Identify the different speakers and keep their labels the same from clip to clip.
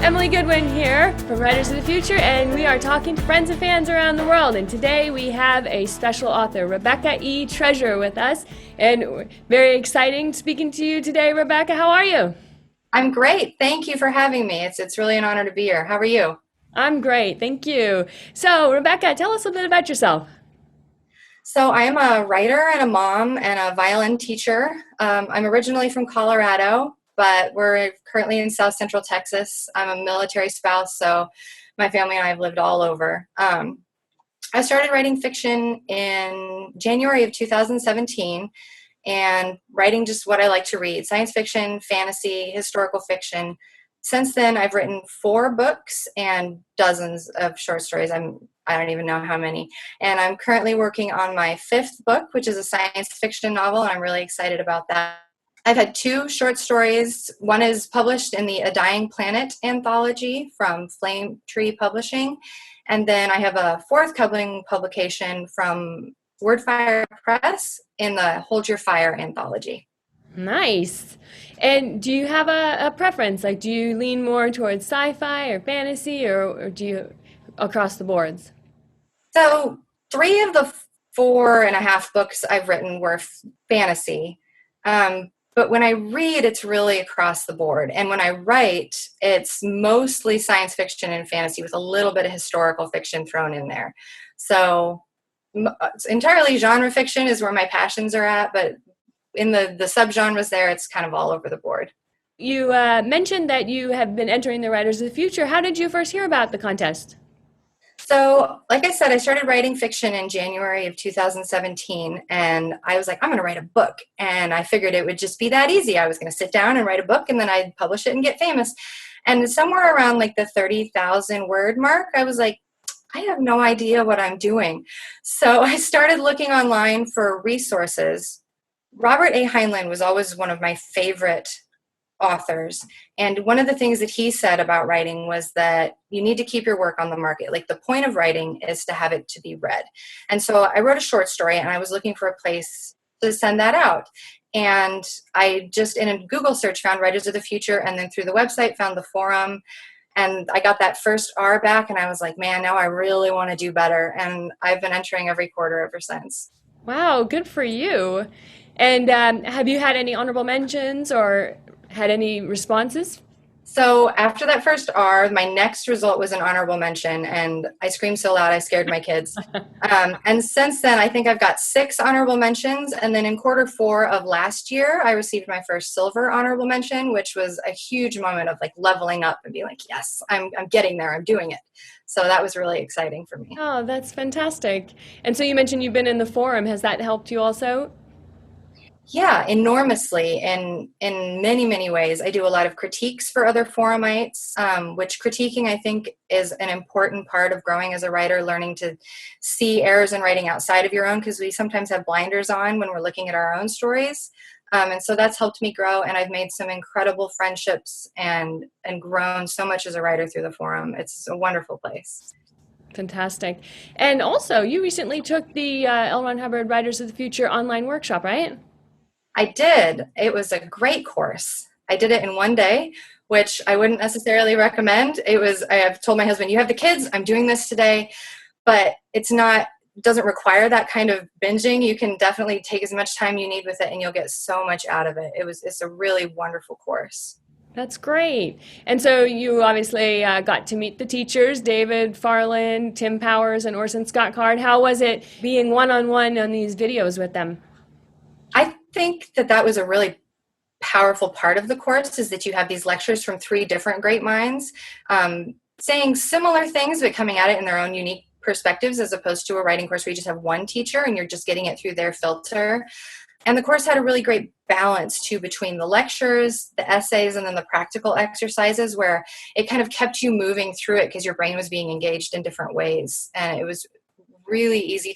Speaker 1: Emily Goodwin here from Writers of the Future, and we are talking to friends and fans around the world. And today we have a special author, Rebecca E. Treasure, with us. And very exciting speaking to you today, Rebecca. How are you?
Speaker 2: I'm great. Thank you for having me. It's really an honor to be here. How are you?
Speaker 1: I'm great, thank you. So, Rebecca, tell us a bit about yourself.
Speaker 2: So I'm a writer and a mom and a violin teacher. I'm originally from Colorado, but we're currently in South Central Texas. I'm a military spouse, so my family and I have lived all over. I started writing fiction in January of 2017 and writing just what I like to read: science fiction, fantasy, historical fiction. Since then, I've written 4 books and dozens of short stories. I don't even know how many. And I'm currently working on my 5th book, which is a science fiction novel, and I'm really excited about that. I've had 2 short stories. One is published in the A Dying Planet anthology from Flame Tree Publishing. And then I have a forthcoming publication from Wordfire Press in the Hold Your Fire anthology.
Speaker 1: Nice. And do you have a preference? Like, do you lean more towards sci-fi or fantasy, or do you across the boards?
Speaker 2: So 3 of the 4.5 books I've written were fantasy. But when I read, it's really across the board. And when I write, it's mostly science fiction and fantasy with a little bit of historical fiction thrown in there. So it's entirely genre fiction is where my passions are at, but in the subgenres there, it's kind of all over the board.
Speaker 1: You mentioned that you have been entering the Writers of the Future. How did you first hear about the contest?
Speaker 2: So, like I said, I started writing fiction in January of 2017, and I was like, I'm going to write a book. And I figured it would just be that easy. I was going to sit down and write a book, and then I'd publish it and get famous. And somewhere around like the 30,000 word mark, I was like, I have no idea what I'm doing. So I started looking online for resources. Robert A. Heinlein was always one of my favorite authors. And one of the things that he said about writing was that you need to keep your work on the market. Like, the point of writing is to have it to be read. And so I wrote a short story, and I was looking for a place to send that out. And I just, in a Google search, found Writers of the Future, and then through the website found the forum. And I got that first R back, and I was like, man, now I really want to do better. And I've been entering every quarter ever since.
Speaker 1: Wow, good for you. And have you had any honorable mentions or had any responses?
Speaker 2: So after that first R, my next result was an honorable mention, and I screamed so loud I scared my kids. And since then, I think I've got 6 honorable mentions. And then in quarter 4 of last year, I received my first silver honorable mention, which was a huge moment of like leveling up and being like, yes, I'm getting there. I'm doing it. So that was really exciting for me.
Speaker 1: Oh, that's fantastic. And so you mentioned you've been in the forum. Has that helped you also?
Speaker 2: Yeah, enormously in many, many ways. I do a lot of critiques for other forumites, which critiquing, I think, is an important part of growing as a writer, learning to see errors in writing outside of your own, because we sometimes have blinders on when we're looking at our own stories. And so that's helped me grow, and I've made some incredible friendships and grown so much as a writer through the forum. It's a wonderful place.
Speaker 1: Fantastic. And also, you recently took the L. Ron Hubbard Writers of the Future online workshop, right?
Speaker 2: I did. It was a great course. I did it in one day, which I wouldn't necessarily recommend. I have told my husband, you have the kids, I'm doing this today, but doesn't require that kind of binging. You can definitely take as much time you need with it, and you'll get so much out of it. It's a really wonderful course.
Speaker 1: That's great. And so you obviously got to meet the teachers, David Farland, Tim Powers, and Orson Scott Card. How was it being one-on-one on these videos with them?
Speaker 2: I think that was a really powerful part of the course, is that you have these lectures from 3 different great minds, saying similar things but coming at it in their own unique perspectives, as opposed to a writing course where you just have one teacher and you're just getting it through their filter. And the course had a really great balance too, between the lectures, the essays, and then the practical exercises, where it kind of kept you moving through it because your brain was being engaged in different ways. And it was really easy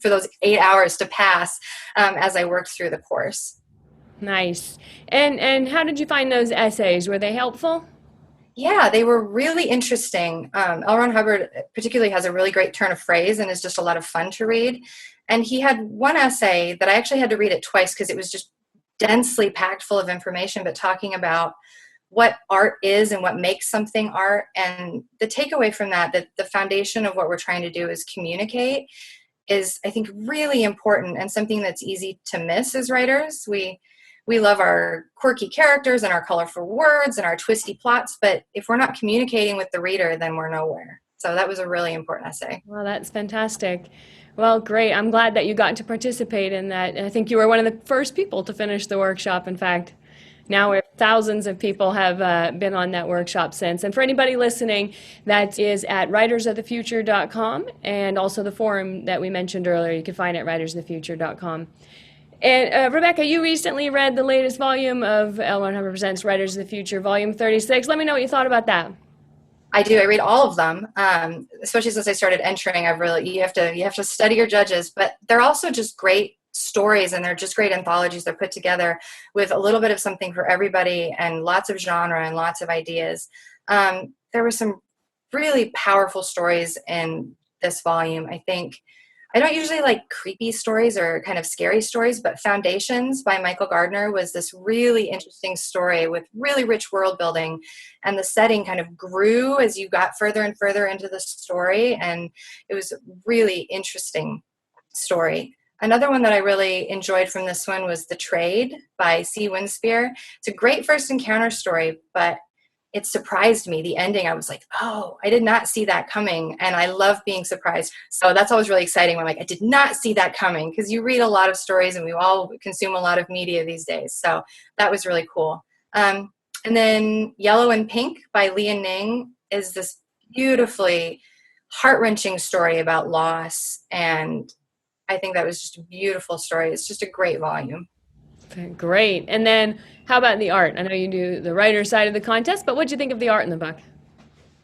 Speaker 2: for those 8 hours to pass as I worked through the course.
Speaker 1: Nice. And how did you find those essays? Were they helpful?
Speaker 2: Yeah, they were really interesting. L. Ron Hubbard particularly has a really great turn of phrase and is just a lot of fun to read. And he had one essay that I actually had to read it twice because it was just densely packed full of information, but talking about what art is and what makes something art. And the takeaway from that the foundation of what we're trying to do is communicate is, I think, really important and something that's easy to miss as writers. We love our quirky characters and our colorful words and our twisty plots, but if we're not communicating with the reader, then we're nowhere. So that was a really important essay.
Speaker 1: Well, that's fantastic. Well, great. I'm glad that you got to participate in that. I think you were one of the first people to finish the workshop, in fact. Now thousands of people have been on that workshop since. And for anybody listening, that is at writersofthefuture.com, and also the forum that we mentioned earlier, you can find it at writersofthefuture.com. And Rebecca, you recently read the latest volume of L100 Presents Writers of the Future, Volume 36. Let me know what you thought about that.
Speaker 2: I do. I read all of them, especially since I started entering. You have to study your judges, but they're also just great stories, and they're just great anthologies. They're put together with a little bit of something for everybody, and lots of genre and lots of ideas. There were some really powerful stories in this volume. I think I don't usually like creepy stories or kind of scary stories, but Foundations by Michael Gardner was this really interesting story with really rich world building, and the setting kind of grew as you got further and further into the story, and it was a really interesting story. Another one that I really enjoyed from this one was The Trade by C. Winspear. It's a great first encounter story, but it surprised me. The ending, I was like, oh, I did not see that coming. And I love being surprised. So that's always really exciting when I did not see that coming, because you read a lot of stories and we all consume a lot of media these days. So that was really cool. And then Yellow and Pink by Lian Ning is this beautifully heart-wrenching story about loss. And I think that was just a beautiful story. It's just a great volume.
Speaker 1: Great. And then how about the art? I know you do the writer side of the contest, but what did you think of the art in the book?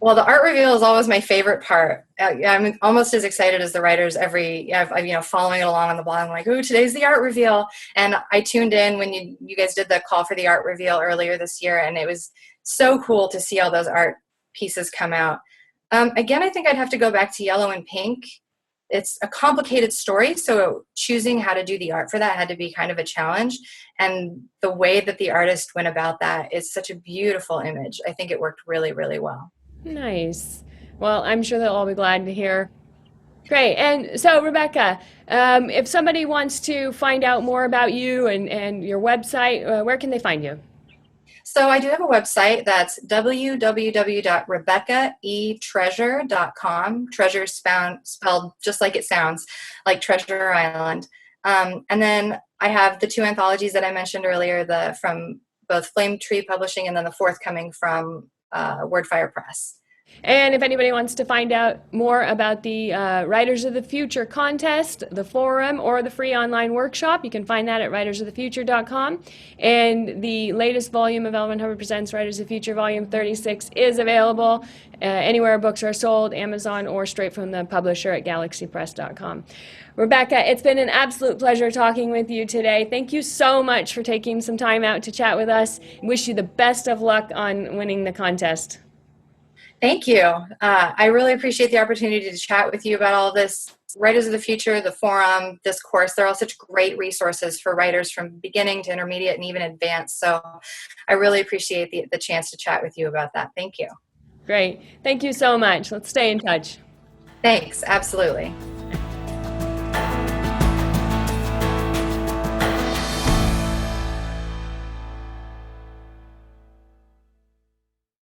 Speaker 2: Well, the art reveal is always my favorite part. I'm almost as excited as the writers following it along on the blog. I'm like, ooh, today's the art reveal. And I tuned in when you guys did the call for the art reveal earlier this year, and it was so cool to see all those art pieces come out. Again, I think I'd have to go back to Yellow and Pink. It's a complicated story, so choosing how to do the art for that had to be kind of a challenge. And the way that the artist went about that is such a beautiful image. I think it worked really, really well.
Speaker 1: Nice. Well, I'm sure they'll all be glad to hear. Great. And so, Rebecca, if somebody wants to find out more about you and your website, where can they find you?
Speaker 2: So I do have a website that's www.rebeccaetreasure.com. Treasure spelled just like it sounds, like Treasure Island. And then I have the two anthologies that I mentioned earlier, from both Flame Tree Publishing and then the forthcoming from Wordfire Press.
Speaker 1: And if anybody wants to find out more about the Writers of the Future contest, the forum, or the free online workshop, you can find that at writersofthefuture.com. And the latest volume of L. Hubbard Presents Writers of the Future, Volume 36, is available anywhere books are sold, Amazon, or straight from the publisher at galaxypress.com. Rebecca, it's been an absolute pleasure talking with you today. Thank you so much for taking some time out to chat with us. Wish you the best of luck on winning the contest.
Speaker 2: Thank you. I really appreciate the opportunity to chat with you about all this. Writers of the Future, the forum, this course, they're all such great resources for writers from beginning to intermediate and even advanced. So I really appreciate the chance to chat with you about that. Thank you.
Speaker 1: Great. Thank you so much. Let's stay in touch.
Speaker 2: Thanks. Absolutely.